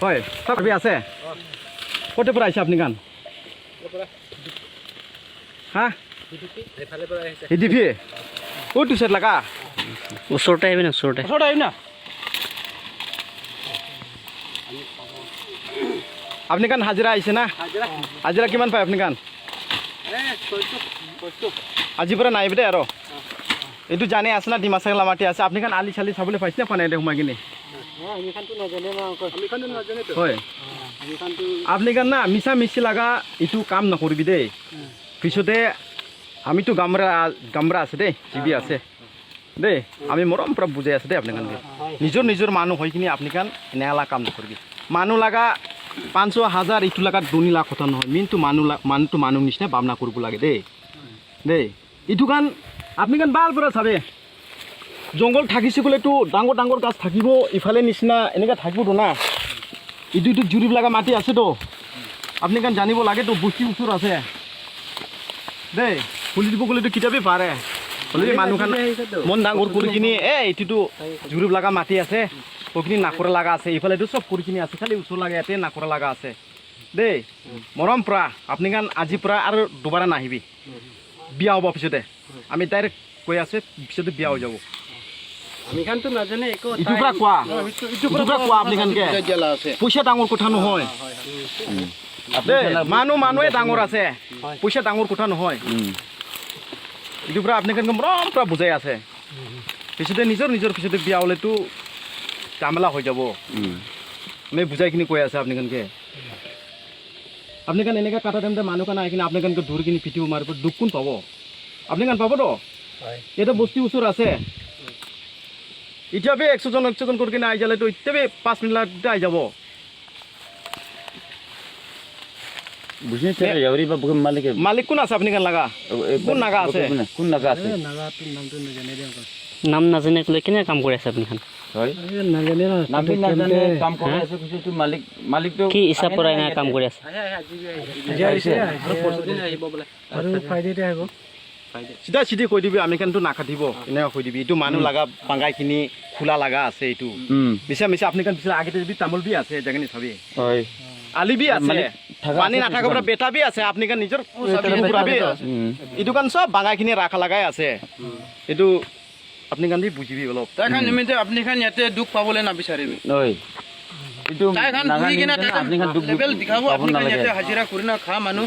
হয় সব আছে কত পৰা আহিছে আপুনি গান হা হিডিপি ক'ত দিছে লাগা ওচৰতে আহিবি না ওচৰতে আহিম না আপনি গান হাজিৰা আহিছে না হাজিৰা কিমান পায় আপুনি গান আজিৰ পৰা নাহিব দেই আৰু এইটো জানে আছে না ডিমা চাগলা মাটি আছে আপুনি গান আলি চালি চাবলৈ পাইছে না পানী সোমাই কিনে হয় আপনি গান না মিছা মিছি লাগা এইটো কাম নকৰিবি দেই পিছতে আমিতো গামৰা আছে দেই টিভি আছে দেই আমি মৰম পৰা বুজাই আছে দেই আপুনি গান নিজৰ মানুহ হৈ কিনে আপুনি গান নেলা কাম নকৰিবি মানুহ লাগা 500,000 ইটো লাগাত 2 লাখ কথা নহয় মিনটো মানুহটো মানুহ নিচিনা ভাবনা কৰিব লাগে দেই ইটো গান আপুনি গান বাল পৰা চাবে জংগল থাকিছে গ'লেতো ডাঙৰ গাছ থাকিব ইফালে নিচিনা এনেকৈ থাকিবতো না ইটো জুৰিব লগা মাটি আছেতো আপুনি গান জানিব লাগেতো বস্তি ওচৰ আছে দেই খুলি দিব গ'লেতো কিতাপেই পাৰে হ'লে মানুহখান মন ডাঙৰ কৰি কিনি এইটোতো জুৰিব লগা মাটি আছে ওখিনি নাকৰা লগা আছে ইফালেতো চব কৰি কিনি আছে খালি ওচৰ লাগে ইয়াতে নাকৰা লগা আছে দেই মৰম পৰা আপুনি গান আজিৰ পৰা আৰু দুবাৰা নাহিবি বিয়া হ'ব পিছতে আমি ডাইৰেক্ট কৈ আছে পিছতে বিয়া হৈ যাব আমি খানতো নাজানে একো ইটো পৰা কোৱা আপুনি খানকে পইচা ডাঙৰ কথা নহয় মানুহে ডাঙৰ আছে পইচা ডাঙৰ কথা নহয় ইটোৰ পৰা আপুনি খানকে মৰম পৰা বুজাই আছে পিছতে নিজৰ পিছতে বিয়া হ'লেতো ঝামেলা হৈ যাব আমি বুজাইখিনি কৈ আছে আপুনি খানকে আপুনি খান এনেকৈ কাটা টাইমতে মানুহ খান আহি কিনে আপুনি খানকে ধৰি কিনি পিটিব মাৰিব দুখ কোন পাব আপুনি খান পাবতো এটা বস্তি ওচৰ আছে এতিয়া 100জন কৰি কিনে আহি যালেতো এতিয়া 5 মিনিটতে আহি যাব মালিক কোন আছে আপুনি খান লাগা কোন নাগা আছে নাম নাজানে ক'লে কেনে কাম কৰি আছে আপুনি খান কি ইচ্ছা পৰা এনে কাম কৰি আছে চিধা কৈ দিবি আমি কাৰণেতো নাকাটিব এনেকৈ কৈ দিবি এইটো মানুহ লগা পাঙ্গাইখিনি খোলা লগা আছে এইটো মিছা আপুনি কাৰণ পিছলৈ আগতে যদি তামোল বি আছে জেগানি চাবি আলি বি আছে পানী নাথাকৰ পৰা বেটা বি আছে আপুনি কাৰণ নিজৰ এইটো কাৰণ চব বাঙাইখিনি ৰাখা লগাই আছে এইটো আপুনি কাৰণ বুজিবি অলপ আপুনি খান ইয়াতে দুখ পাবলৈ নাবিচাৰিবি হাজিৰা কৰি না খা মানুহ